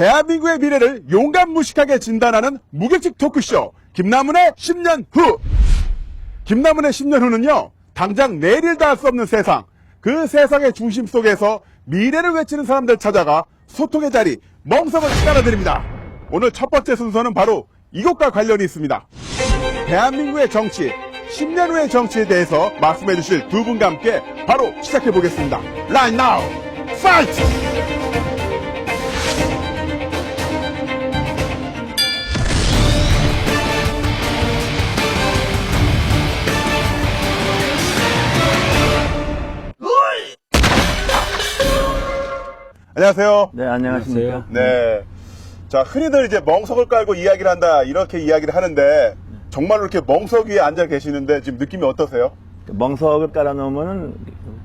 대한민국의 미래를 용감무식하게 진단하는 무격식 토크쇼 김남훈의 10년 후. 김남훈의 10년 후는요, 당장 내일도 알 수 없는 세상, 그 세상의 중심 속에서 미래를 외치는 사람들 찾아가 소통의 자리 멍석을 깔아드립니다. 오늘 첫 번째 순서는 바로 이것과 관련이 있습니다. 대한민국의 정치, 10년 후의 정치에 대해서 말씀해 주실 두 분과 함께 바로 시작해 보겠습니다. Right now, fight! 안녕하세요. 네, 안녕하십니까. 네. 자, 흔히들 이제 멍석을 깔고 이야기를 한다, 이렇게 이야기를 하는데, 정말로 이렇게 멍석 위에 앉아 계시는데, 지금 느낌이 어떠세요? 멍석을 깔아놓으면은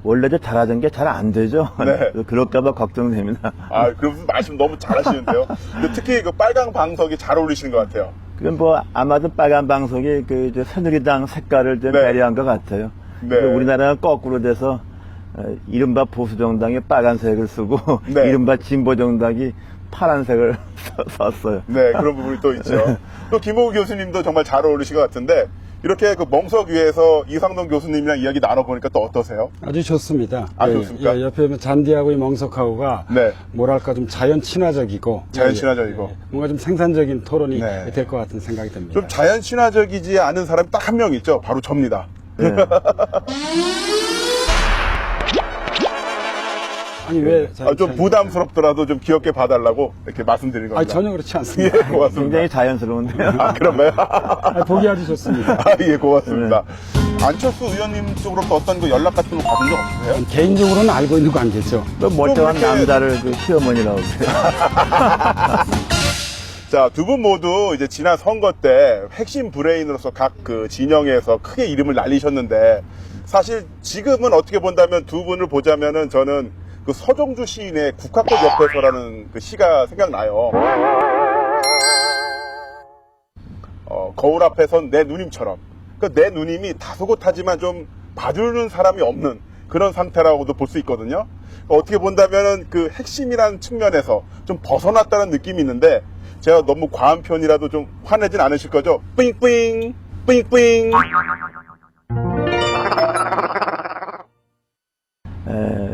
원래 잘하던 게 잘 안 되죠. 네. 그럴까봐 걱정됩니다. 아, 그 말씀 너무 잘하시는데요. 특히 그 빨강 방석이 잘 어울리시는 것 같아요. 그건 뭐 아마도 빨간 방석이 그 이제 새누리당 색깔을 좀 네. 배려한 것 같아요. 네. 우리나라가 거꾸로 돼서 이른바 보수정당이 빨간색을 쓰고 네. 이른바 진보정당이 파란색을 썼어요. 네, 그런 부분이 또 있죠. 또 김호우 교수님도 정말 잘 어울리실 것 같은데, 이렇게 그 멍석 위에서 이상돈 교수님이랑 이야기 나눠보니까 또 어떠세요? 아주 좋습니다. 아, 좋습니까? 예, 옆에 잔디하고 이 멍석하고가 네. 뭐랄까 좀 자연 친화적이고 자연 친화적이고. 뭔가 좀 생산적인 토론이 네. 될 것 같은 생각이 듭니다. 좀 자연 친화적이지 않은 사람이 딱 한 명 있죠. 바로 접니다. 네. 아니 왜? 좀 부담스럽더라도 좀 귀엽게 봐달라고 이렇게 말씀드린 겁니다. 아니 전혀 그렇지 예, 않습니다. 고맙습니다. 굉장히 자연스러운데요. 아, 그런가요? 아니, 보기 아주 좋습니다. 아, 예, 고맙습니다. 안철수 의원님 쪽으로부터 어떤 그 연락 같은 거 받은 적 없으세요? 개인적으로는 알고 있는 관계죠. 또 멀쩡한 좀 이렇게- 남자를 그 시어머니라고 그래요. 자, 두 분 모두 이제 지난 선거 때 핵심 브레인으로서 각 그 진영에서 크게 이름을 날리셨는데, 사실 지금은 어떻게 본다면 두 분을 보자면은 저는 그 서정주 시인의 국화꽃 옆에서라는 그 시가 생각나요. 거울 앞에 선 내 누님처럼. 그러니까 내 누님이 다소곳하지만 좀 봐주는 사람이 없는 그런 상태라고도 볼 수 있거든요. 어떻게 본다면은 그 핵심이라는 측면에서 좀 벗어났다는 느낌이 있는데, 제가 너무 과한 편이라도 좀 화내진 않으실 거죠? 삥삥, 삥삥.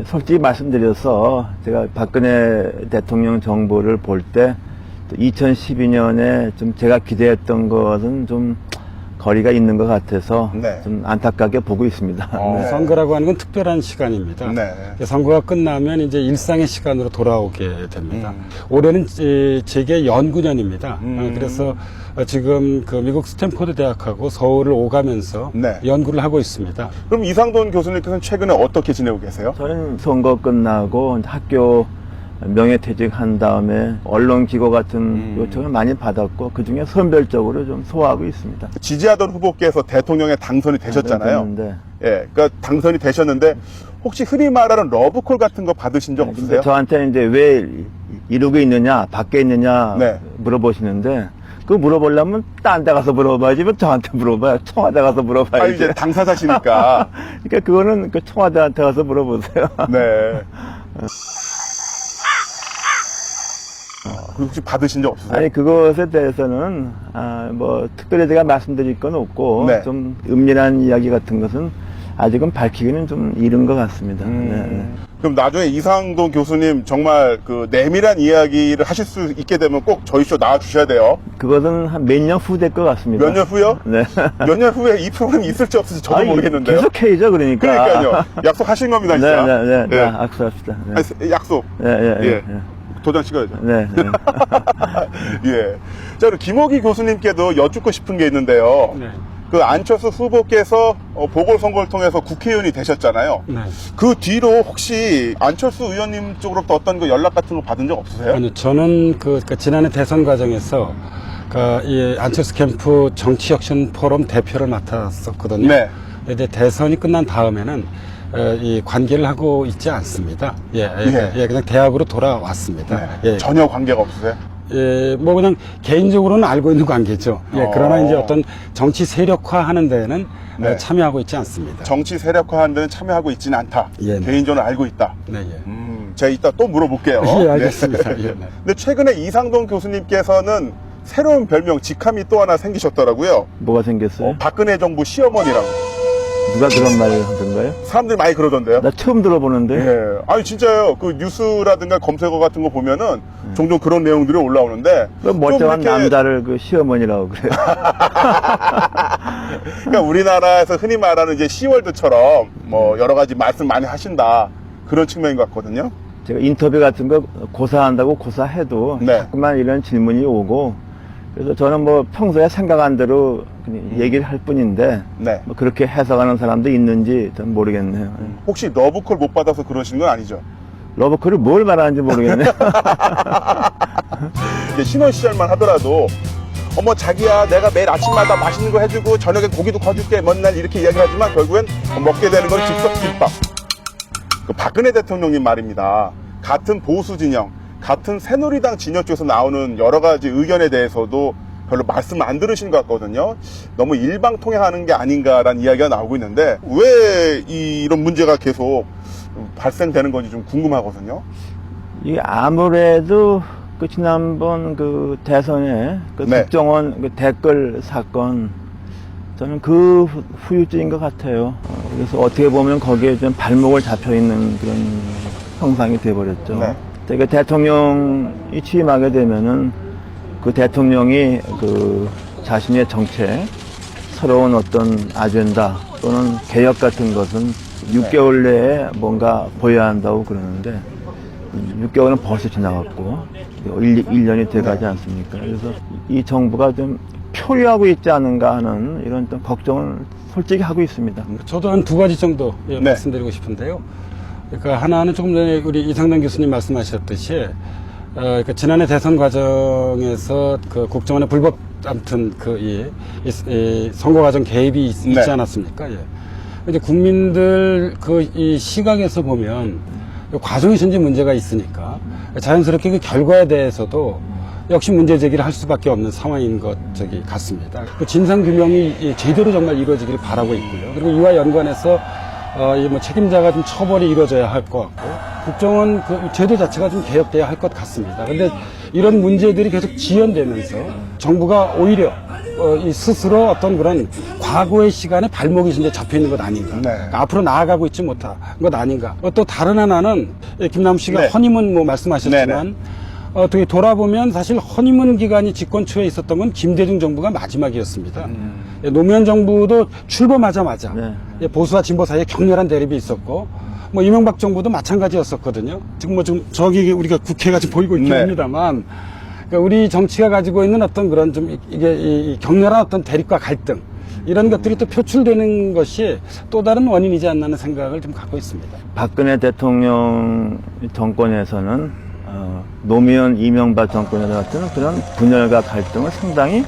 솔직히 말씀드려서 제가 박근혜 대통령 정부를 볼 때 2012년에 좀 제가 기대했던 것은 좀 거리가 있는 것 같아서 네. 좀 안타깝게 보고 있습니다. 네. 선거라고 하는 건 특별한 시간입니다. 네. 선거가 끝나면 이제 일상의 시간으로 돌아오게 됩니다. 음. 올해는 제게 연구년입니다. 그래서 지금 그 미국 스탠포드 대학하고 서울을 오가면서 네. 연구를 하고 있습니다. 그럼 이상돈 교수님께서는 최근에 어떻게 지내고 계세요? 저는 선거 끝나고 학교 명예퇴직한 다음에 언론기고 같은 요청을 많이 받았고 그중에 선별적으로 좀 소화하고 있습니다. 지지하던 후보께서 대통령에 당선이 되셨잖아요. 됐는데. 예, 그러니까 당선이 되셨는데 혹시 흔히 말하는 러브콜 같은 거 받으신 적 근데 없으세요? 저한테 이제 왜 이러고 있느냐, 밖에 있느냐 네. 물어보시는데 그거 물어보려면 딴 데 가서 물어봐야지 왜 저한테 물어봐요. 청와대 가서 물어봐야지. 아, 이제 당사자시니까. 그러니까 그거는 그 청와대한테 가서 물어보세요. 네. 그리고 혹시 받으신 적 없으세요? 아니 그것에 대해서는 뭐 특별히 제가 말씀드릴 건 없고 네. 좀 은밀한 이야기 같은 것은 아직은 밝히기는 좀 이른 것 같습니다. 네. 그럼 나중에 이상돈 교수님 정말 그 내밀한 이야기를 하실 수 있게 되면 꼭 저희 쇼 나와주셔야 돼요. 그것은 한 몇 년 후 될 것 같습니다. 몇 년 후요? 네. 몇 년 후에 이 프로그램이 있을지 없을지 저도 아니, 모르겠는데요. 계속 해야죠, 그러니까. 그러니까요. 약속하신 겁니다, 진짜. 네. 예. 악수합시다. 네. 아니, 약속. 예. 도장 찍어야죠. 네. 예. 자, 그럼 김호기 교수님께도 여쭙고 싶은 게 있는데요. 네. 그 안철수 후보께서 보궐선거를 통해서 국회의원이 되셨잖아요. 네. 그 뒤로 혹시 안철수 의원님 쪽으로부터 어떤 그 연락 같은 거 받은 적 없으세요? 아니, 저는 지난해 대선 과정에서 이 안철수 캠프 정치혁신 포럼 대표를 맡았었거든요. 네. 근데 대선이 끝난 다음에는 이 관계를 하고 있지 않습니다. 그냥 대학으로 돌아왔습니다. 예. 전혀 관계가 없으세요? 뭐 그냥 개인적으로는 알고 있는 관계죠. 그러나 이제 어떤 정치 세력화하는 데에는 네. 참여하고 있지 않습니다. 정치 세력화하는 데는 참여하고 있지는 않다. 예, 네. 개인적으로 알고 있다. 네, 예. 제가 이따 또 물어볼게요. 예, 알겠습니다. 예, 네. 근데 최근에 이상동 교수님께서는 새로운 별명 직함이 또 하나 생기셨더라고요. 뭐가 생겼어요? 박근혜 정부 시어머니라고. 누가 그런 말을 하던가요? 사람들이 많이 그러던데요. 나 처음 들어보는데. 예. 아니 진짜요. 그 뉴스라든가 검색어 같은 거 보면은 종종 그런 내용들이 올라오는데 그 좀 멀쩡한 이렇게 남자를 그 시어머니라고 그래요. 그러니까 우리나라에서 흔히 말하는 이제 시월드처럼 뭐 여러 가지 말씀 많이 하신다 그런 측면인 것 같거든요. 제가 인터뷰 같은 거 고사한다고 고사해도 네. 자꾸만 이런 질문이 오고, 그래서 저는 뭐 평소에 생각한 대로 그냥 얘기를 할 뿐인데 네. 뭐 그렇게 해석하는 사람도 있는지 전 모르겠네요. 혹시 러브콜 못 받아서 그러시는 건 아니죠? 러브콜을 뭘 말하는지 모르겠네요. 이제 신혼 시절만 하더라도 어머 자기야 내가 매일 아침마다 맛있는 거 해주고 저녁에 고기도 구워줄게 맨날 이렇게 이야기하지만 결국엔 먹게 되는 건 즉석 김밥. 그 박근혜 대통령님 말입니다. 같은 보수 진영, 같은 새누리당 진영 쪽에서 나오는 여러 가지 의견에 대해서도 별로 말씀 안 들으신 것 같거든요. 너무 일방통행하는 게 아닌가라는 이야기가 나오고 있는데 왜 이런 문제가 계속 발생되는 건지 좀 궁금하거든요. 이게 아무래도 그 지난번 그 대선에 그 네. 국정원 그 댓글 사건, 저는 그 후유증인 것 같아요. 그래서 어떻게 보면 거기에 좀 발목을 잡혀 있는 그런 형상이 돼버렸죠. 네. 되게 대통령이 취임하게 되면은 그 대통령이 그 자신의 정책, 새로운 어떤 아젠다 또는 개혁 같은 것은 6개월 내에 뭔가 보여야 한다고 그러는데 6개월은 벌써 지나갔고 1년이 돼가지 않습니까? 그래서 이 정부가 좀 표류하고 있지 않은가 하는 이런 좀 걱정을 솔직히 하고 있습니다. 저도 한 두 가지 정도 네. 말씀드리고 싶은데요. 그러니까 하나는 조금 전에 우리 이상동 교수님 말씀하셨듯이 그러니까 지난해 대선 과정에서 그 국정원의 불법 아무튼 이 선거 과정 개입이 있지 네. 않았습니까? 예. 이제 국민들 이 시각에서 보면 과정이 현재 문제가 있으니까 자연스럽게 그 결과에 대해서도 역시 문제 제기를 할 수밖에 없는 상황인 것 같습니다. 그 진상 규명이 제대로 정말 이루어지기를 바라고 있고요. 그리고 이와 연관해서 뭐 책임자가 좀 처벌이 이루어져야 할 것 같고 국정원 그 제도 자체가 좀 개혁돼야 할 것 같습니다. 그런데 이런 문제들이 계속 지연되면서 정부가 오히려 이 스스로 어떤 그런 과거의 시간에 발목이 이제 잡혀 있는 것 아닌가. 네. 그러니까 앞으로 나아가고 있지 못한 것 아닌가. 또 다른 하나는 김남우 씨가 네. 허니문 뭐 말씀하셨지만 어떻게 돌아보면 사실 허니문 기간이 집권 초에 있었던 건 김대중 정부가 마지막이었습니다. 노무현 정부도 출범하자마자 네. 보수와 진보 사이에 격렬한 대립이 있었고 뭐 이명박 정부도 마찬가지였었거든요. 지금 뭐 좀 저기 우리가 국회가 지금 보이고 있긴 네. 합니다만 그러니까 우리 정치가 가지고 있는 어떤 그런 좀 이게 이 격렬한 어떤 대립과 갈등 이런 것들이 또 표출되는 것이 또 다른 원인이지 않나 하는 생각을 좀 갖고 있습니다. 박근혜 대통령 정권에서는 노무현 이명박 정권에 같은 그런 분열과 갈등을 상당히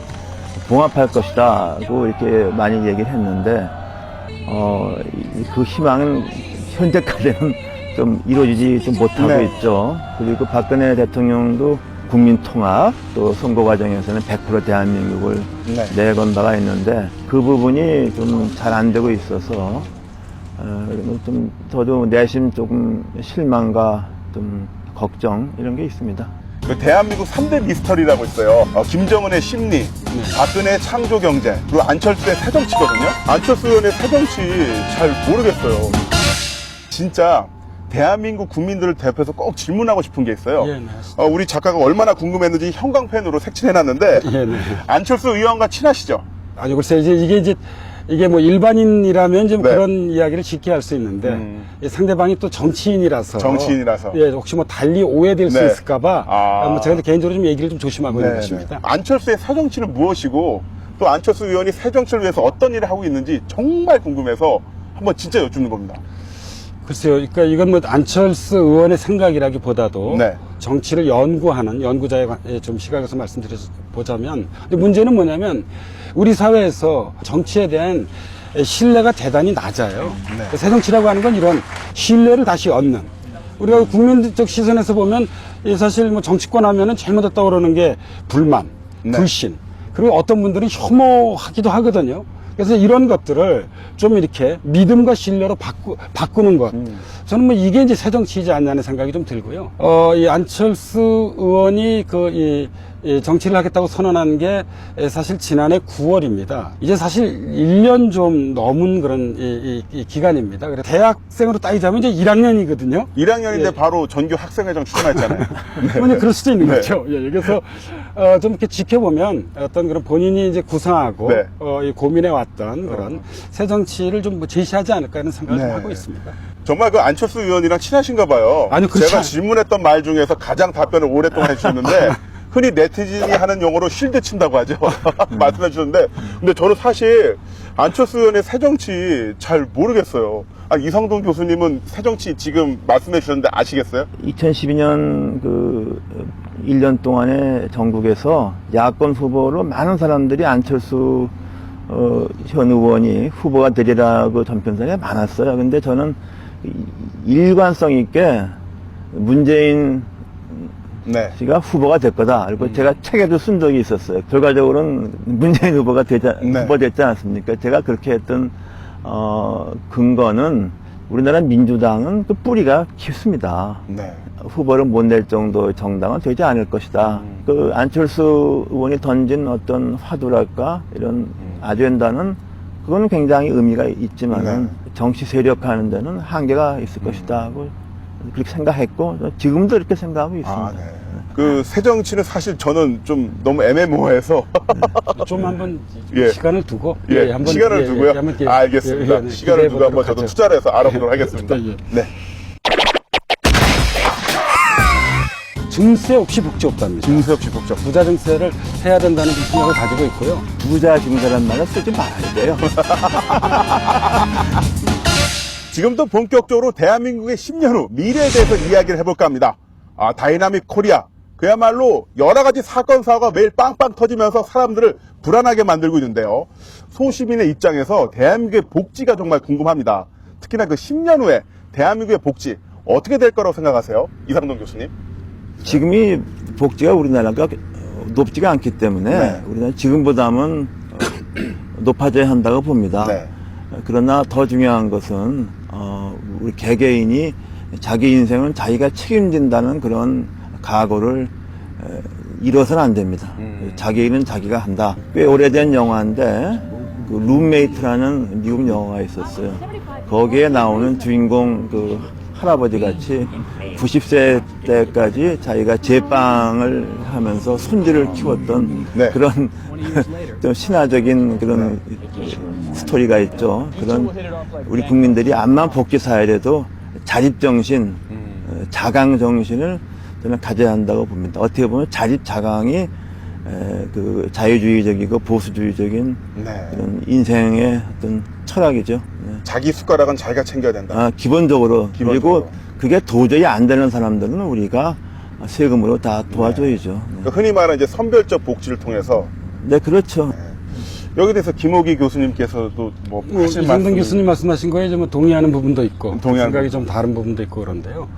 봉합할 것이다고 이렇게 많이 얘기를 했는데 그 희망은 현재까지는 좀 이루어지지 좀 못하고 네. 있죠. 그리고 박근혜 대통령도 국민 통합 또 선거 과정에서는 100% 대한민국을 네. 내건 바가 있는데 그 부분이 좀 잘 안 되고 있어서 좀 저도 내심 조금 실망과 좀 걱정 이런 게 있습니다. 그 대한민국 3대 미스터리라고 있어요. 김정은의 심리, 박근혜의 창조 경제, 그리고 안철수의 새정치거든요. 안철수 의원의 새정치 잘 모르겠어요. 진짜 대한민국 국민들을 대표해서 꼭 질문하고 싶은 게 있어요. 예, 네. 우리 작가가 얼마나 궁금했는지 형광펜으로 색칠해놨는데 예, 네. 안철수 의원과 친하시죠? 아니 글쎄 이게 뭐 일반인이라면 좀 네. 그런 이야기를 쉽게 할 수 있는데 이 상대방이 또 정치인이라서 예 혹시 뭐 달리 오해될 수 네. 있을까봐 뭐 제가 개인적으로 좀 얘기를 좀 조심하고 있는 것입니다. 안철수의 새정치는 무엇이고 또 안철수 의원이 새정치를 위해서 어떤 일을 하고 있는지 정말 궁금해서 한번 진짜 여쭙는 겁니다. 글쎄요, 그러니까 이건 뭐 안철수 의원의 생각이라기보다도 네. 정치를 연구하는 연구자의 좀 시각에서 말씀드려보자면 문제는 뭐냐면 우리 사회에서 정치에 대한 신뢰가 대단히 낮아요. 네. 새정치라고 하는 건 이런 신뢰를 다시 얻는 우리가 국민적 시선에서 보면 사실 뭐 정치권 하면은 제일 먼저 떠오르는 게 불만, 네. 불신 그리고 어떤 분들은 혐오하기도 하거든요. 그래서 이런 것들을 좀 이렇게 믿음과 신뢰로 바꾸는 것. 저는 뭐 이게 이제 새정치이지 않냐는 생각이 좀 들고요. 이 안철수 의원이 이 정치를 하겠다고 선언한 게 사실 지난해 9월입니다. 이제 사실 1년 좀 넘은 그런 이 기간입니다. 그래서 대학생으로 따지자면 이제 1학년이거든요. 1학년인데 예. 바로 전교 학생회장 출마했잖아요. 네. 그럴 수도 있는 네. 거죠. 예, 그래서 좀 이렇게 지켜보면 어떤 그런 본인이 이제 구상하고 네. 이 고민해 왔던 그런 새 정치를 좀 뭐 제시하지 않을까 하는 생각을 좀 네. 하고 있습니다. 정말 그 안철수 의원이랑 친하신가 봐요. 아니요, 그렇지 제가 않- 질문했던 말 중에서 가장 답변을 오랫동안 해주셨는데 흔히 네티즌이 하는 용어로 쉴드 친다고 하죠. 말씀해 주셨는데 근데 저는 사실 안철수 의원의 새정치 잘 모르겠어요. 이상돈 교수님은 새정치 지금 말씀해 주셨는데 아시겠어요? 2012년 그 1년 동안에 전국에서 야권 후보로 많은 사람들이 안철수 현 의원이 후보가 되리라고 전편성에 많았어요. 근데 저는 일관성 있게 문재인 네. 씨가 후보가 될 거다. 그리고 제가 책에도 쓴 적이 있었어요. 결과적으로는 문재인 후보가 네. 후보됐지 않습니까? 제가 그렇게 했던 근거는 우리나라 민주당은 그 뿌리가 깊습니다. 네. 후보를 못 낼 정도의 정당은 되지 않을 것이다. 그 안철수 의원이 던진 어떤 화두랄까 이런 아젠다는 그거는 굉장히 의미가 있지만은 네. 정치 세력화하는 데는 한계가 있을 것이다 하고 그렇게 생각했고 지금도 이렇게 생각하고 있습니다. 네. 그 새정치는 사실 저는 좀 너무 애매모호해서 좀 한번 예. 시간을 두고 예, 한번 시간을 두고요. 한번 이렇게 알겠습니다. 네, 시간을 기대해 두고 한번 보도록 저도 하죠. 투자를 해서 알아보도록 하겠습니다. 예. 네. 증세 없이 복지 없답니다. 증세 없이 복잡. 부자 증세를 해야 된다는 생각을 가지고 있고요. 부자 증세란 말을 쓰지 말아야 돼요. 지금도 본격적으로 대한민국의 10년 후 미래에 대해서 이야기를 해볼까 합니다. 다이나믹 코리아. 그야말로 여러 가지 사건, 사고가 매일 빵빵 터지면서 사람들을 불안하게 만들고 있는데요. 소시민의 입장에서 대한민국의 복지가 정말 궁금합니다. 특히나 그 10년 후에 대한민국의 복지 어떻게 될 거라고 생각하세요? 이상돈 교수님? 지금이 복지가 우리나라가 높지가 않기 때문에 네. 우리나라 지금보다는 높아져야 한다고 봅니다. 네. 그러나 더 중요한 것은 우리 개개인이 자기 인생은 자기가 책임진다는 그런 각오를 잃어서는 안 됩니다. 자기 일은 자기가 한다. 꽤 오래된 영화인데 그 룸메이트라는 미국 영화가 있었어요. 거기에 나오는 주인공 그 할아버지 같이 90세 때까지 자기가 제빵을 하면서 손주를 키웠던 네. 그런 좀 신화적인 그런 스토리가 있죠. 그런 우리 국민들이 암만 복지 사회라도 자립정신, 자강정신을 저는 가져야 한다고 봅니다. 어떻게 보면 자립자강이 그 자유주의적이고 보수주의적인 네. 그런 인생의 어떤 철학이죠. 네. 자기 숟가락은 자기가 챙겨야 된다. 기본적으로. 기본적으로. 그리고 그게 도저히 안 되는 사람들은 우리가 세금으로 다 도와줘야죠. 네. 그러니까 흔히 말하는 이제 선별적 복지를 통해서 네, 그렇죠. 여기 대해서 김호기 교수님께서도 뭐 하실 이상돈 말씀이- 교수님 말씀하신 거에 좀 동의하는 부분도 있고 동의하는 생각이 좀 다른 부분도 있고 그런데요.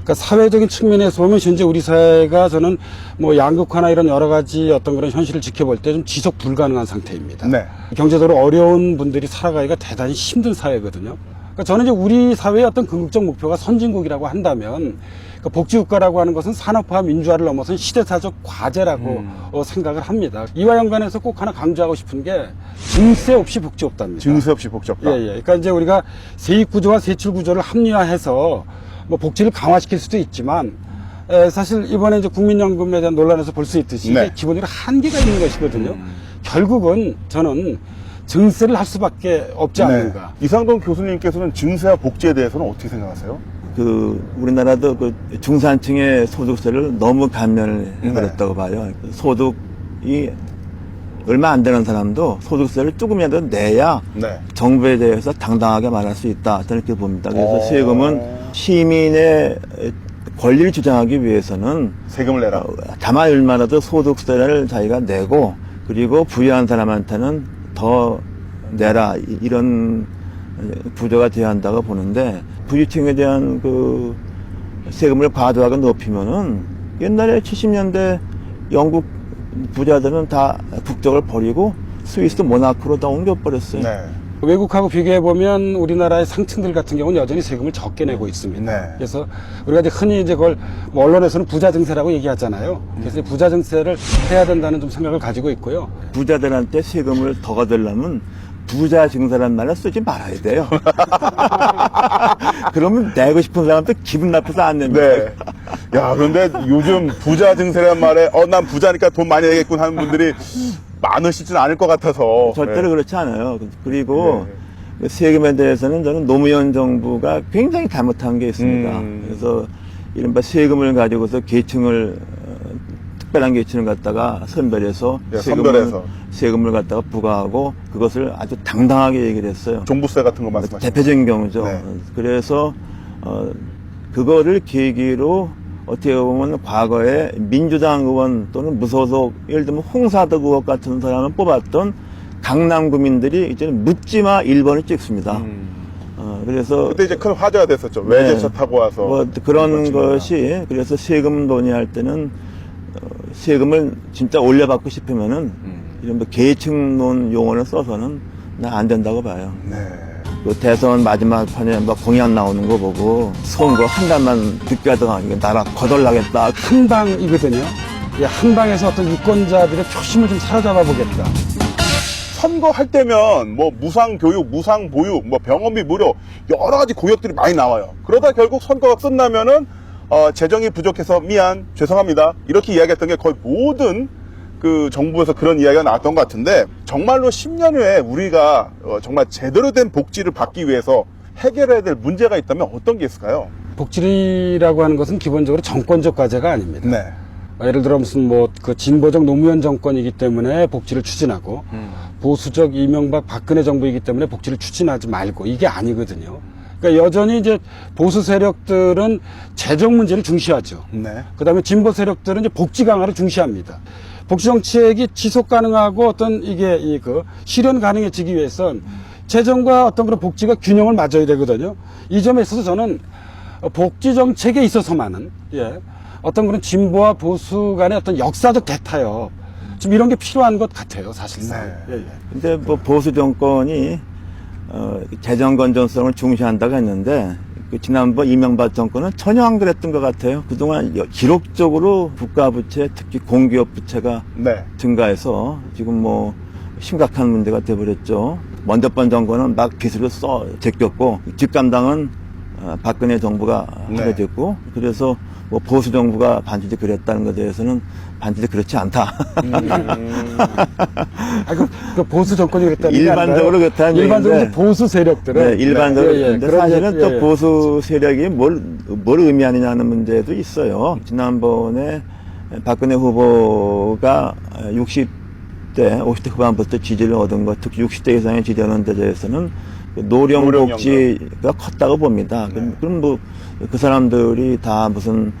그러니까 사회적인 측면에서 보면 현재 우리 사회가 저는 뭐 양극화나 이런 여러 가지 어떤 그런 현실을 지켜볼 때 좀 지속 불가능한 상태입니다. 네. 경제적으로 어려운 분들이 살아가기가 대단히 힘든 사회거든요. 그러니까 저는 이제 우리 사회의 어떤 궁극적 목표가 선진국이라고 한다면 그 복지국가라고 하는 것은 산업화 민주화를 넘어선 시대사적 과제라고 생각을 합니다. 이와 연관해서 꼭 하나 강조하고 싶은 게 증세 없이 복지 없답니다. 증세 없이 복지 없다. 예, 예. 그러니까 이제 우리가 세입 구조와 세출 구조를 합리화해서 뭐 복지를 강화시킬 수도 있지만 사실 이번에 이제 국민연금에 대한 논란에서 볼 수 있듯이 네. 이게 기본적으로 한계가 있는 것이거든요. 결국은 저는 증세를 할 수밖에 없지 않는가. 이상돈 교수님께서는 증세와 복지에 대해서는 어떻게 생각하세요? 그 우리나라도 그 중산층의 소득세를 너무 감면을 네. 해버렸다고 봐요. 소득이 얼마 안 되는 사람도 소득세를 조금이라도 내야 네. 정부에 대해서 당당하게 말할 수 있다. 저는 이렇게 봅니다. 그래서 오. 세금은 시민의 권리를 주장하기 위해서는 세금을 내라. 다만 얼마라도 소득세를 자기가 내고 그리고 부유한 사람한테는 더 내라 이런 구조가 되어야 한다고 보는데 부유층에 대한 그 세금을 과도하게 높이면은 옛날에 70년대 영국 부자들은 다 국적을 버리고 스위스 모나코로 다 옮겨버렸어요. 네. 외국하고 비교해 보면 우리나라의 상층들 같은 경우는 여전히 세금을 적게 내고 있습니다. 네. 그래서 우리가 이제 흔히 이제 그걸 뭐 언론에서는 부자 증세라고 얘기하잖아요. 그래서 부자 증세를 해야 된다는 좀 생각을 가지고 있고요. 부자들한테 세금을 더 거두려면 부자 증세란 말을 쓰지 말아야 돼요. 그러면 내고 싶은 사람도 기분 나빠서 안 냅니다. 네. 야, 그런데 요즘 부자 증세란 말에, 난 부자니까 돈 많이 내겠군 하는 분들이 많으시진 않을 것 같아서. 절대로 네. 그렇지 않아요. 그리고 세금에 대해서는 저는 노무현 정부가 굉장히 잘못한 게 있습니다. 그래서 이른바 세금을 가지고서 계층을 특별한 계층을 갖다가 선별해서 네, 선별해서. 세금을 갖다가 부과하고 그것을 아주 당당하게 얘기를 했어요. 종부세 같은 거 말씀하시죠. 대표적인 경우죠. 네. 그래서 그거를 계기로 어떻게 보면 과거에 민주당 의원 또는 무소속, 예를 들면 홍사덕 의원 같은 사람을 뽑았던 강남 구민들이 이제는 묻지마 1번을 찍습니다. 그래서 그때 이제 큰 화제가 됐었죠. 외제차 타고 와서. 뭐 그런 이거 것이 그래서 세금 논의할 때는 세금을 진짜 올려받고 싶으면은 이런 뭐 계층론 용어를 써서는 나 안 된다고 봐요. 네. 그 대선 마지막 판에 막 공약 나오는 거 보고 선거 한 달만 늦게 하다가 이거 나라 거덜나겠다. 한방이거든요. 이 한방에서 어떤 유권자들의 표심을 좀 사로잡아 보겠다. 선거할 때면 뭐 무상 교육, 무상 보육, 뭐 병원비 무료 여러 가지 공약들이 많이 나와요. 그러다 결국 선거가 끝나면은 재정이 부족해서 미안, 죄송합니다. 이렇게 이야기했던 게 거의 모든 그 정부에서 그런 이야기가 나왔던 것 같은데 정말로 10년 후에 우리가 정말 제대로 된 복지를 받기 위해서 해결해야 될 문제가 있다면 어떤 게 있을까요? 복지라고 하는 것은 기본적으로 정권적 과제가 아닙니다. 네. 예를 들어 무슨 뭐 그 진보적 노무현 정권이기 때문에 복지를 추진하고 보수적 이명박 박근혜 정부이기 때문에 복지를 추진하지 말고 이게 아니거든요. 그러니까 여전히 이제 보수 세력들은 재정 문제를 중시하죠. 네. 그다음에 진보 세력들은 이제 복지 강화를 중시합니다. 복지 정책이 지속 가능하고 어떤 이게 실현 가능해지기 위해선 재정과 어떤 그런 복지가 균형을 맞아야 되거든요. 이 점에 있어서 저는 복지 정책에 있어서만은 어떤 그런 진보와 보수 간의 어떤 역사적 대타협 좀 이런 게 필요한 것 같아요, 사실상. 네. 근데 뭐 보수 정권이 재정 건전성을 중시한다고 했는데 그 지난번 이명박 정권은 전혀 안 그랬던 것 같아요. 그동안 기록적으로 국가 부채, 특히 공기업 부채가 네. 증가해서 지금 뭐 심각한 문제가 돼버렸죠. 먼저 번 정권은 막 빚으로 제꼈고 뒷감당은 박근혜 정부가 네. 하게 됐고 그래서 뭐 보수 정부가 반드시 그랬다는 것에 대해서는 반드시 그렇지 않다. 그 보수 정권이 그랬다는 게 일반적으로 아니라요. 그렇다는 일반적으로 얘기인데. 이제 보수 세력들은 네, 일반적으로. 근데 그런 사실은 이제, 또 보수 세력이 뭘 의미하느냐는 문제도 있어요. 지난번에 박근혜 후보가 60대, 50대 후반부터 지지를 얻은 것, 특히 60대 이상의 지지 얻는 데 대해서는 노령복지가 컸다고 봅니다. 네. 그럼 뭐 그 사람들이 다 무슨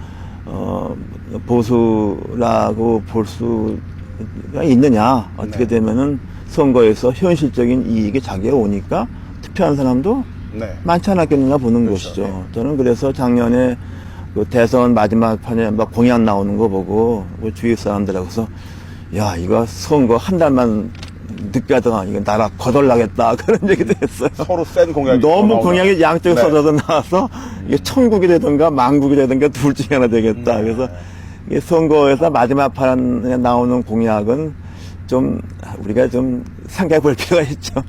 보수라고 볼 수가 있느냐. 어떻게 네. 되면은 선거에서 현실적인 이익이 자기에 오니까 투표한 사람도 네. 많지 않았겠느냐 보는 그렇죠. 것이죠. 네. 저는 그래서 작년에 그 대선 마지막 판에 막 공약 나오는 거 보고 그 주위 사람들하고서 야, 이거 선거 한 달만 늦게 하다가 이거 나라 거덜나겠다 그런 얘기도 했어요. 서로 센 공약이 너무 나오나. 공약이 양쪽에 네. 쏟아져 나와서 이게 천국이 되든가 망국이 되든가 둘 중에 하나 되겠다. 그래서 이 선거에서 마지막 판에 나오는 공약은 좀 우리가 좀 생각해 볼 필요가 있죠.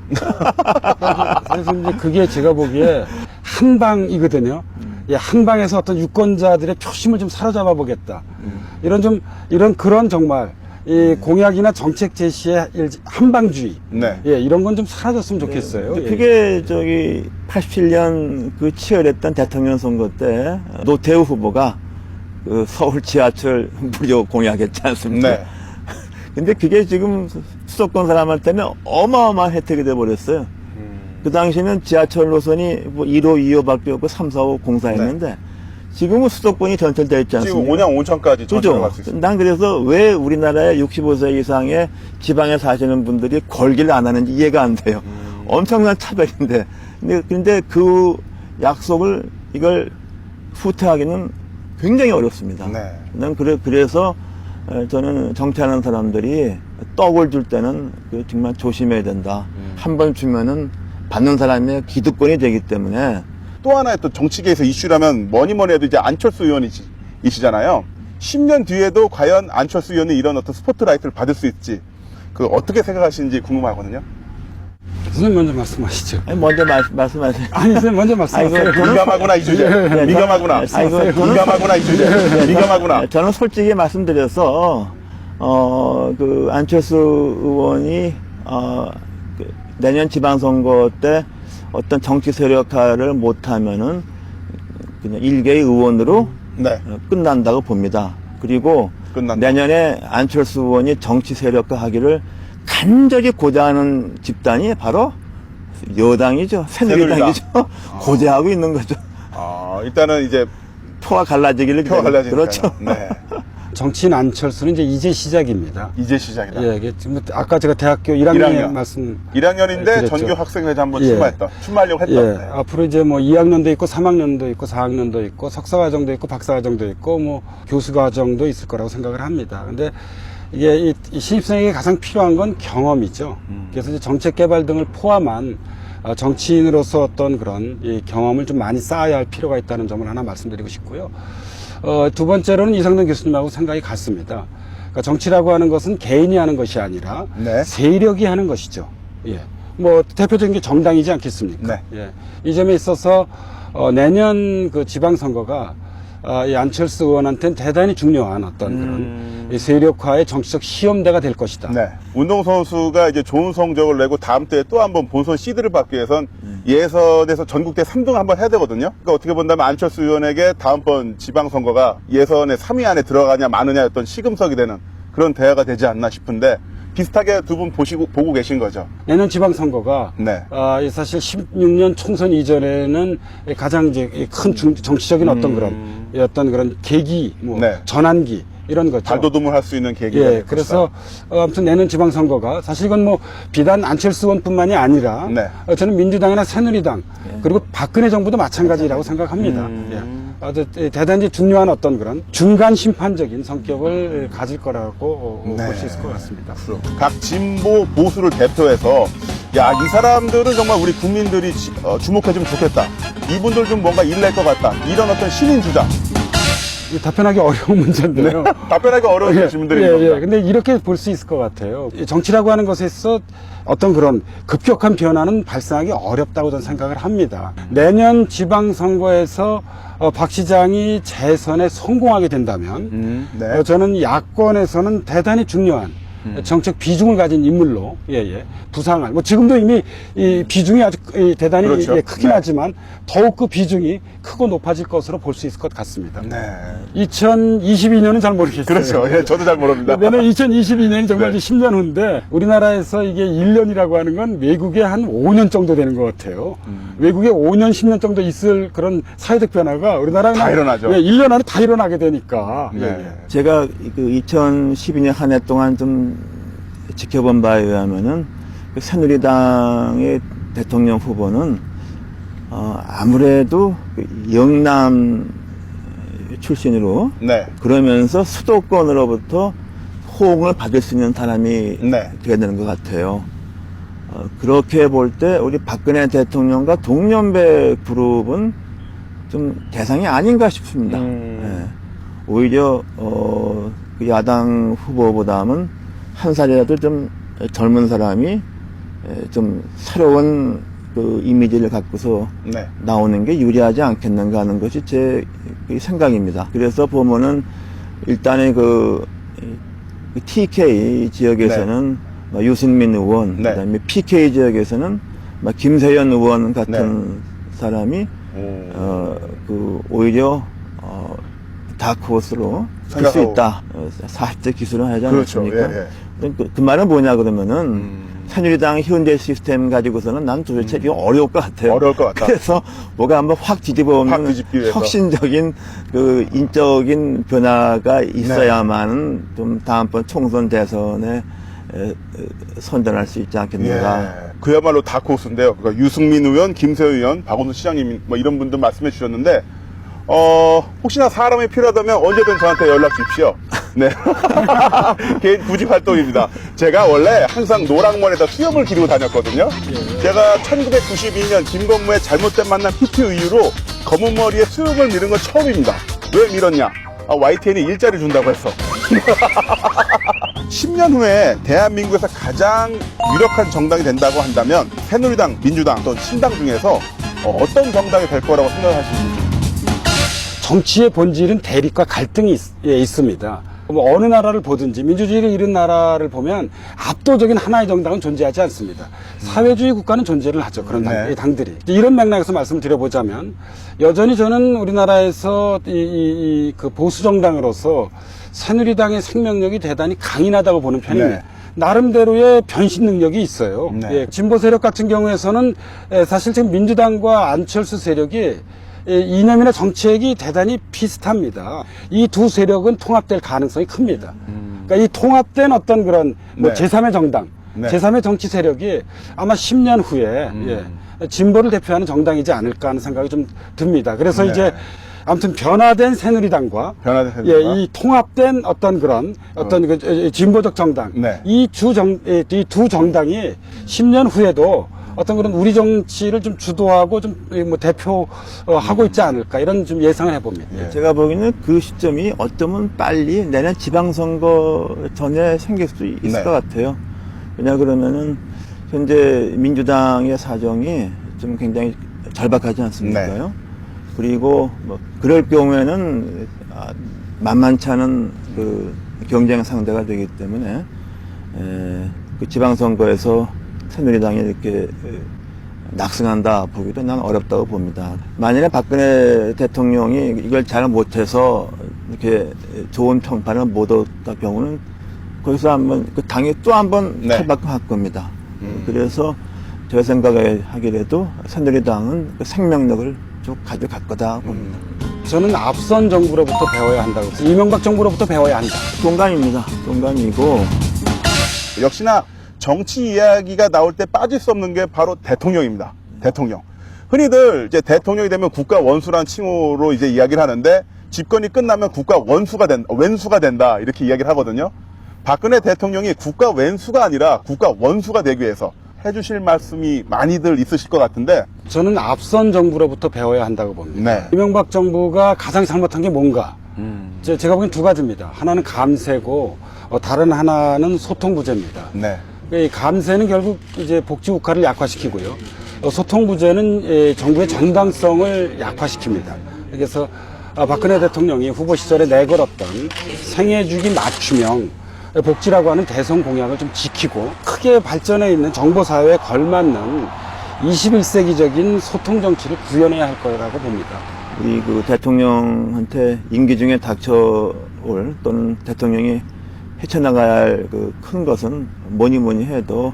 사실 이제 그게 제가 보기에 한방이거든요. 한방에서 어떤 유권자들의 표심을 좀 사로잡아 보겠다. 이런 그런 정말 이 공약이나 정책 제시의 한방주의. 네. 이런 건 좀 사라졌으면 좋겠어요. 근데 그게 저기 87년 그 치열했던 대통령 선거 때 노태우 후보가 그 서울 지하철 무료 공약했지 않습니까? 네. 근데 그게 지금 수도권 사람한테는 어마어마한 혜택이 돼버렸어요. 그 당시에는 지하철 노선이 뭐 1호, 2호밖에 없고 3, 4호 공사했는데 지금은 수도권이 전철되어 있지 않습니까? 지금 온양 온천까지 전철을 갈 수 그죠? 있습니다. 난 그래서 왜 우리나라의 65세 이상의 지방에 사시는 분들이 걸기를 안 하는지 이해가 안 돼요. 엄청난 차별인데. 근데 그 약속을 이걸 후퇴하기는 굉장히 어렵습니다. 네. 난 그래서 저는 정치하는 사람들이 떡을 줄 때는 정말 조심해야 된다. 한 번 주면은 받는 사람의 기득권이 되기 때문에 또 하나의 또 정치계에서 이슈라면 뭐니 해도 이제 안철수 의원이시잖아요. 10년 뒤에도 과연 안철수 의원이 이런 어떤 스포트라이트를 받을 수 있지, 그 어떻게 생각하시는지 궁금하거든요. 선생님 먼저 말씀하시죠. 아니, 먼저 말씀하세요. 아니, 선생님 먼저 말씀하세요. 아이고, 민감하구나 이 주제. 네, 민감하구나. 아이고, 민감하구나 이 주제. 민감하구나. 저는 솔직히 말씀드려서 그 안철수 의원이 내년 지방선거 때 어떤 정치 세력화를 못하면은 그냥 일개의 의원으로 네. 끝난다고 봅니다. 그리고 끝난다. 내년에 안철수 의원이 정치 세력화하기를 간절히 고대하는 집단이 바로 여당이죠. 새누리당이죠. 고대하고 있는 거죠. 일단은 이제 표가 갈라지기를 표가 갈라지니까. 그렇죠. 네. 정치인 안철수는 이제 시작입니다. 이제 시작이다. 예, 이게 지금 아까 제가 대학교 1학년에 1학년. 말씀 1학년인데 그랬죠. 전교 학생회장 한번 예. 출마하려고 했다. 예, 네. 앞으로 이제 뭐 2학년도 있고 3학년도 있고 4학년도 있고 석사과정도 있고 박사과정도 있고 뭐 교수과정도 있을 거라고 생각을 합니다. 근데 이게 이 신입생에게 가장 필요한 건 경험이죠. 그래서 이제 정책 개발 등을 포함한 정치인으로서 어떤 그런 이 경험을 좀 많이 쌓아야 할 필요가 있다는 점을 하나 말씀드리고 싶고요. 두 번째로는 이상돈 교수님하고 생각이 같습니다. 그러니까 정치라고 하는 것은 개인이 하는 것이 아니라 네. 세력이 하는 것이죠. 예. 뭐 대표적인 게 정당이지 않겠습니까? 네. 예. 이 점에 있어서 내년 그 지방선거가 이 안철수 의원한테는 대단히 중요한 어떤 그런 이 세력화의 정치적 시험대가 될 것이다. 네. 운동선수가 이제 좋은 성적을 내고 다음 때에 또 한번 본선 시드를 받기 위해선 예선에서 전국대 3등 한번 해야 되거든요. 그러니까 어떻게 본다면 안철수 의원에게 다음번 지방선거가 예선의 3위 안에 들어가냐 마느냐 어떤 시금석이 되는 그런 대화가 되지 않나 싶은데 비슷하게 두 분 보고 계신 거죠. 내년 지방선거가 네. 사실 16년 총선 이전에는 가장 이제 큰 정치적인 어떤 그런 계기, 뭐 네. 전환기 이런 거죠. 발돋움을 할 수 있는 계기가 예, 될 그래서 아무튼 내년 지방선거가 사실 이건 뭐 비단 안철수 의원뿐만이 아니라 네. 저는 민주당이나 새누리당 그리고 박근혜 정부도 마찬가지라고 생각합니다. 예. 아주 대단히 중요한 어떤 그런 중간 심판적인 성격을 가질 거라고 네. 볼 수 있을 것 같습니다. 각 진보 보수를 대표해서 야, 이 사람들은 정말 우리 국민들이 주목해주면 좋겠다. 이분들 좀 뭔가 일낼 것 같다. 이런 어떤 신인 주자. 답변하기 어려운 문제인데요. 답변하기 어려운 질문들인 예, 겁니다. 예. 근데 이렇게 볼 수 있을 것 같아요. 이 정치라고 하는 것에서 어떤 그런 급격한 변화는 발생하기 어렵다고 저는 생각을 합니다. 내년 지방선거에서 박 시장이 재선에 성공하게 된다면 네. 저는 야권에서는 대단히 중요한 정책 비중을 가진 인물로 부상할 뭐 지금도 이미 이 비중이 아주 대단히 그렇죠. 크긴 네. 하지만 더욱 그 비중이 크고 높아질 것으로 볼 수 있을 것 같습니다. 네. 2022년은 잘 모르겠어요. 그렇죠. 예, 저도 잘 모릅니다. 내년 2022년이 정말 네. 이제 10년 후인데 우리나라에서 이게 1년이라고 하는 건 외국에 한 5년 정도 되는 것 같아요. 외국에 5년, 10년 정도 있을 그런 사회적 변화가 우리나라는 다 일어나죠. 1년 안에 다 일어나게 되니까. 네. 예, 예. 제가 그 2012년 한 해 동안 좀 지켜본 바에 의하면은 그 새누리당의 대통령 후보는 아무래도 그 영남 출신으로 네. 그러면서 수도권으로부터 호응을 받을 수 있는 사람이 네. 되어야 되는 것 같아요. 그렇게 볼 때 우리 박근혜 대통령과 동년배 그룹은 좀 대상이 아닌가 싶습니다. 예. 오히려 그 야당 후보보다는 한 살이라도 좀 젊은 사람이 좀 새로운 그 이미지를 갖고서 네. 나오는 게 유리하지 않겠는가 하는 것이 제 생각입니다. 그래서 보면은 일단은 그 TK 지역에서는 유승민 의원, 네. 그다음에 PK 지역에서는 김세연 의원 같은 사람이 그 오히려 다크호스로 될 수 생각하고. 있다. 40대 기술을 하지 그렇죠. 않았습니까? 예, 그 말은 뭐냐 그러면은 새누리당 현재 시스템 가지고서는 난 도대체 이거 어려울 것 같아요. 어려울 것 같다. 그래서 뭐가 한번 확 뒤집어 확 보면 뒤집기 위해서. 혁신적인 그 인적인 변화가 있어야만 좀 다음번 총선 대선에 선전할 수 있지 않겠는가. 예. 그야말로 다크호스인데요. 그러니까 유승민 의원, 김세현 의원, 박원순 시장님 뭐 이런 분들 말씀해 주셨는데 혹시나 사람이 필요하다면 언제든 저한테 연락 주십시오. 네. 개인 구직 활동입니다. 제가 원래 항상 노랑머리에다 수염을 기르고 다녔거든요. 제가 1992년 김건모의 잘못된 만남 히트 이후로 검은 머리에 수염을 미는 건 처음입니다. 왜 밀었냐? YTN이 일자리 준다고 했어. 10년 후에 대한민국에서 가장 유력한 정당이 된다고 한다면 새누리당, 민주당 또 신당 중에서 어떤 정당이 될 거라고 생각하십니까? 정치의 본질은 대립과 갈등이 있습니다. 뭐 어느 나라를 보든지 민주주의를 이룬 나라를 보면 압도적인 하나의 정당은 존재하지 않습니다. 사회주의 국가는 존재를 하죠. 그런 네. 당들이. 이런 맥락에서 말씀을 드려보자면 여전히 저는 우리나라에서 그 보수 정당으로서 새누리당의 생명력이 대단히 강인하다고 보는 편입니다. 네. 나름대로의 변신 능력이 있어요. 네. 예, 진보 세력 같은 경우에서는 사실 지금 민주당과 안철수 세력이 이념이나 정책이 대단히 비슷합니다. 이 두 세력은 통합될 가능성이 큽니다. 그러니까 이 통합된 어떤 그런 뭐 네. 제3의 정당, 네. 제3의 정치 세력이 아마 10년 후에 진보를 대표하는 정당이지 않을까 하는 생각이 좀 듭니다. 그래서 네. 이제 아무튼 변화된 새누리당과 변화된 새누리당. 이 통합된 어떤 그런 어떤 그 진보적 정당, 네. 이 두 정당이 10년 후에도 어떤 그런 우리 정치를 좀 주도하고 좀 뭐 대표하고 있지 않을까 이런 좀 예상을 해봅니다. 제가 보기에는 그 시점이 어쩌면 빨리 내년 지방선거 전에 생길 수 있을 네. 것 같아요. 왜냐 그러면은 현재 민주당의 사정이 좀 굉장히 절박하지 않습니까요? 네. 그리고 뭐 그럴 경우에는 만만치 않은 그 경쟁 상대가 되기 때문에 그 지방선거에서 새누리당이 이렇게 낙승한다 보기도 난 어렵다고 봅니다. 만약에 박근혜 대통령이 이걸 잘 못해서 이렇게 좋은 평판을 못 얻었다 경우는 거기서 한번 그 당이 또 한번 네. 탈바꿈할 겁니다. 그래서 제가 생각하기에도 새누리당은 그 생명력을 좀 가져갈 거다 봅니다. 저는 앞선 정부로부터 배워야 한다고. 이명박 정부로부터 배워야 한다. 동감입니다. 동감이고 역시나 정치 이야기가 나올 때 빠질 수 없는 게 바로 대통령입니다. 대통령. 흔히들 이제 대통령이 되면 국가 원수란 칭호로 이제 이야기를 하는데 집권이 끝나면 국가 원수가 된다, 왼수가 된다 이렇게 이야기를 하거든요. 박근혜 대통령이 국가 왼수가 아니라 국가 원수가 되기 위해서 해주실 말씀이 많이들 있으실 것 같은데. 저는 앞선 정부로부터 배워야 한다고 봅니다. 네. 이명박 정부가 가장 잘못한 게 뭔가? 제가 보기엔 두 가지입니다. 하나는 감세고 다른 하나는 소통 부재입니다. 네. 이 감세는 결국 이제 복지 국가를 약화시키고요. 소통 부재는 정부의 정당성을 약화시킵니다. 그래서 박근혜 대통령이 후보 시절에 내걸었던 생애주기 맞춤형 복지라고 하는 대선 공약을 좀 지키고 크게 발전해 있는 정보사회에 걸맞는 21세기적인 소통 정치를 구현해야 할 거라고 봅니다. 우리 그 대통령한테 임기 중에 닥쳐올 또는 대통령이 헤쳐나가야 할 그 큰 것은 뭐니 해도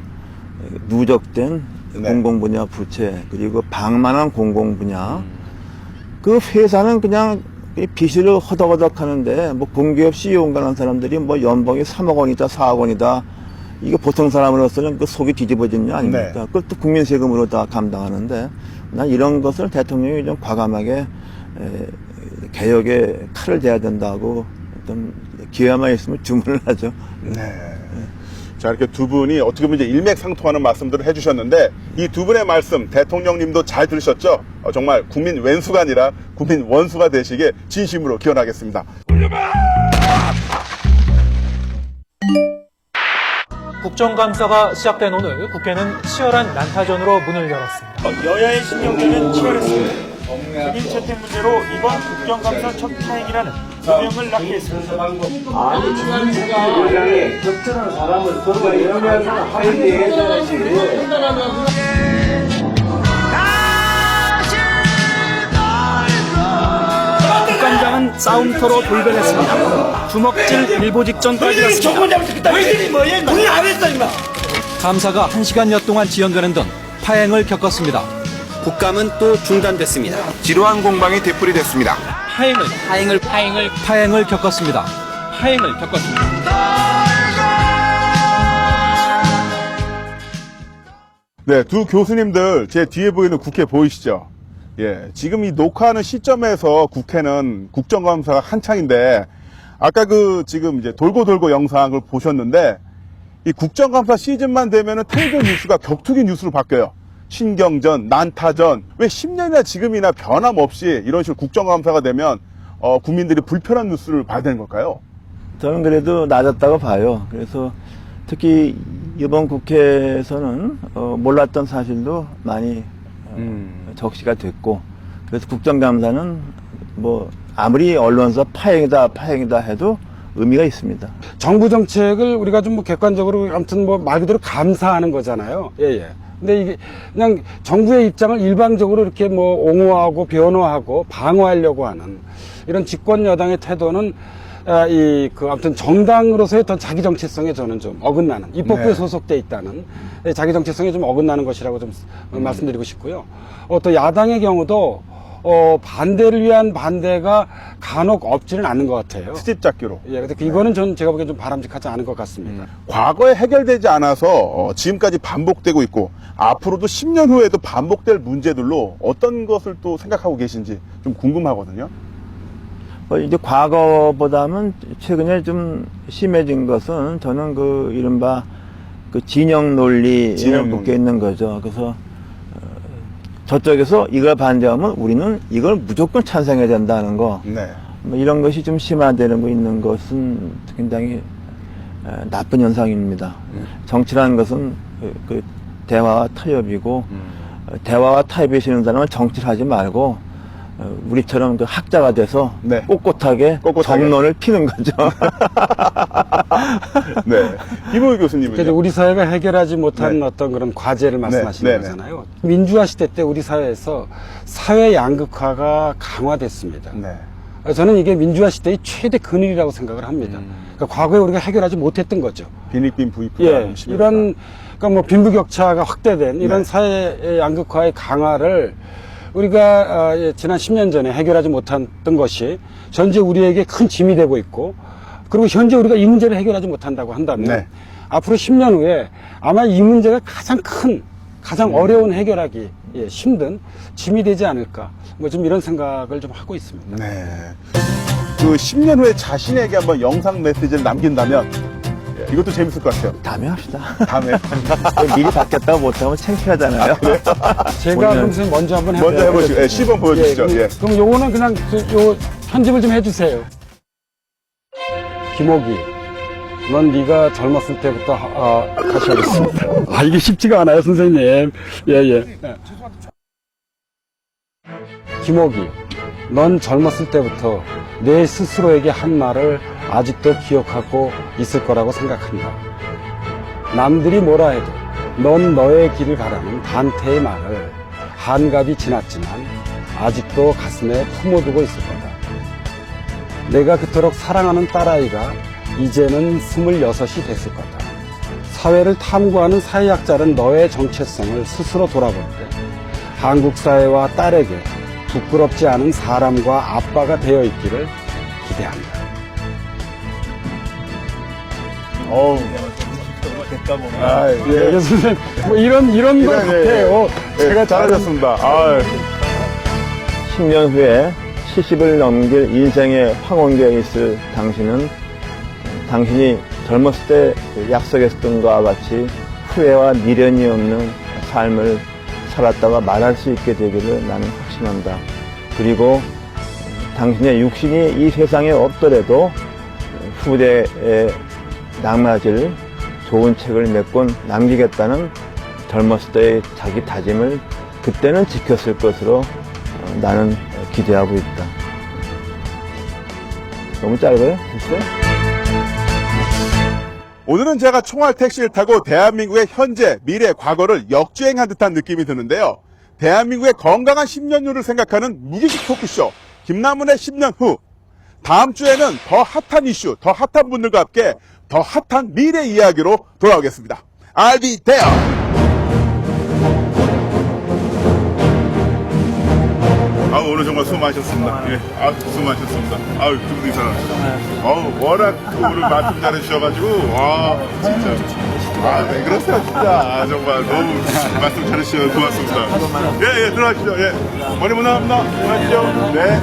누적된 네. 공공분야 부채 그리고 방만한 공공분야 그 회사는 그냥 빚으로 허덕허덕 하는데 뭐 공기업 CEO 가는 사람들이 뭐 연봉이 3억 원이다 4억 원이다 이게 보통 사람으로서는 그 속이 뒤집어지는 거 아닙니까? 네. 그것도 국민 세금으로 다 감당하는데 난 이런 것을 대통령이 좀 과감하게 개혁에 칼을 대야 된다고 어떤 기회만 있으면 주문을 하죠. 네. 자, 이렇게 두 분이 어떻게 보면 이제 일맥상통하는 말씀들을 해주셨는데, 이 두 분의 말씀, 대통령님도 잘 들으셨죠? 정말 국민 왼수가 아니라 국민 원수가 되시길 진심으로 기원하겠습니다. 국정감사가 시작된 오늘 국회는 치열한 난타전으로 문을 열었습니다. 여야의 신경전은 치열했습니다. 백인 채택 문제로 이번 국정감사 첫 타행이라는 누명을 낳게 했습니다. 국감장은 싸움터로 돌변했습니다. 주먹질 일보 직전까지 갔습니다. 감사가 1시간여 동안 지연되는 등 파행을 겪었습니다. 국감은 또 중단됐습니다. 지루한 공방이 되풀이됐습니다. 파행을 겪었습니다. 네, 두 교수님들 제 뒤에 보이는 국회 보이시죠? 예, 지금 이 녹화하는 시점에서 국회는 국정감사가 한창인데 아까 지금 이제 돌고 영상을 보셨는데, 이 국정감사 시즌만 되면은 텔레비전 뉴스가 격투기 뉴스로 바뀌어요. 신경전, 난타전. 왜 10년이나 지금이나 변함없이 이런 식으로 국정감사가 되면, 국민들이 불편한 뉴스를 봐야 되는 걸까요? 저는 그래도 낮았다고 봐요. 그래서 특히 이번 국회에서는 몰랐던 사실도 많이 적시가 됐고, 그래서 국정감사는 뭐 아무리 언론사 파행이다 해도 의미가 있습니다. 정부 정책을 우리가 좀 뭐 객관적으로 아무튼 뭐 말 그대로 감사하는 거잖아요. 예. 근데 이게 그냥 정부의 입장을 일방적으로 이렇게 뭐 옹호하고 변호하고 방어하려고 하는 이런 집권 여당의 태도는 아무튼 정당으로서의 어떤 자기 정체성에 저는 좀 어긋나는, 입법부에 네. 소속돼 있다는 자기 정체성에 좀 어긋나는 것이라고 좀 말씀드리고 싶고요. 또 야당의 경우도 반대를 위한 반대가 간혹 없지는 않는 것 같아요. 트집 잡기로. 예, 근데 이거는 저는 제가 보기엔 좀 바람직하지 않은 것 같습니다. 과거에 해결되지 않아서 지금까지 반복되고 있고 앞으로도 10년 후에도 반복될 문제들로 어떤 것을 또 생각하고 계신지 좀 궁금하거든요. 이제 과거보다는 최근에 좀 심해진 것은 저는 이른바 진영 논리에 묶여 있는 거죠. 그래서 저쪽에서 이걸 반대하면 우리는 이걸 무조건 찬성해야 된다는 거. 네. 뭐 이런 것이 좀 심화되는 거 있는 것은 굉장히 나쁜 현상입니다. 정치라는 것은 대화와 타협이고 대화와 타협이 싫은 사람은 정치를 하지 말고 우리처럼 학자가 돼서 네. 꼿꼿하게 정론을 피는 거죠. 네. 김호희 교수님은요? 그래서 우리 사회가 해결하지 못한 네. 어떤 그런 과제를 말씀하시는 네. 거잖아요. 민주화 시대 때 우리 사회에서 사회 양극화가 강화됐습니다. 네. 저는 이게 민주화 시대의 최대 근원이라고 생각을 합니다. 그러니까 과거에 우리가 해결하지 못했던 거죠. 빈익빈 부익부가 예, 이런 그러니까 뭐 빈부격차가 확대된 이런 네. 사회 양극화의 강화를 우리가 지난 10년 전에 해결하지 못했던 것이 현재 우리에게 큰 짐이 되고 있고, 그리고 현재 우리가 이 문제를 해결하지 못한다고 한다면 네. 앞으로 10년 후에 아마 이 문제가 가장 어려운 해결하기 힘든 짐이 되지 않을까, 뭐 좀 이런 생각을 좀 하고 있습니다. 네. 10년 후에 자신에게 한번 영상 메시지를 남긴다면 이것도 재밌을 것 같아요. 다음에 합시다. 다음에. 미리 바뀌었다고 못하면 창피하잖아요. 제가 그럼 선생님 먼저 한번 해볼게요. 먼저 해보시죠. 시범 보여주시죠. 그럼, 예. 그럼 요거는 그냥 요 편집을 좀 해주세요. 김옥이, 넌 네가 젊었을 때부터 다시 하겠습니다. 이게 쉽지가 않아요, 선생님. 예. 김옥이, 넌 젊었을 때부터 내 스스로에게 한 말을 아직도 기억하고 있을 거라고 생각한다. 남들이 뭐라 해도 넌 너의 길을 가라는 단테의 말을 한갑이 지났지만 아직도 가슴에 품어두고 있을 거다. 내가 그토록 사랑하는 딸아이가 이제는 26이 됐을 거다. 사회를 탐구하는 사회학자는 너의 정체성을 스스로 돌아볼 때 한국 사회와 딸에게 부끄럽지 않은 사람과 아빠가 되어 있기를 기대한다. 어우. 예, 선생님, 뭐 이런 것 같아요. 제가 잘하셨습니다. 10년 후에 70을 넘길 인생의 황혼기에 있을 당신은 당신이 젊었을 때 약속했던 것과 같이 후회와 미련이 없는 삶을 살았다고 말할 수 있게 되기를 나는 확신한다. 그리고 당신의 육신이 이 세상에 없더라도 후대에 남아질 좋은 책을 몇 권 남기겠다는 젊었을 때의 자기 다짐을 그때는 지켰을 것으로 나는 기대하고 있다. 너무 짧아요? 글쎄? 오늘은 제가 총알 택시를 타고 대한민국의 현재, 미래, 과거를 역주행한 듯한 느낌이 드는데요. 대한민국의 건강한 10년 후를 생각하는 무기식 토크쇼 김남훈의 10년 후. 다음 주에는 더 핫한 이슈, 더 핫한 분들과 함께 더 핫한 미래 이야기로 돌아오겠습니다. I'll be there. 오늘 정말 수고 많으셨습니다. 예, 수고 많으셨습니다. 두분 이상. 워낙 오늘 말씀 잘해주셔가지고, 진짜. 왜 그러세요, 진짜. 정말 너무 말씀 잘해주셔서 고맙습니다. 예, 들어가시죠. 예. 머리 문화합니다. 들어가시죠. 네.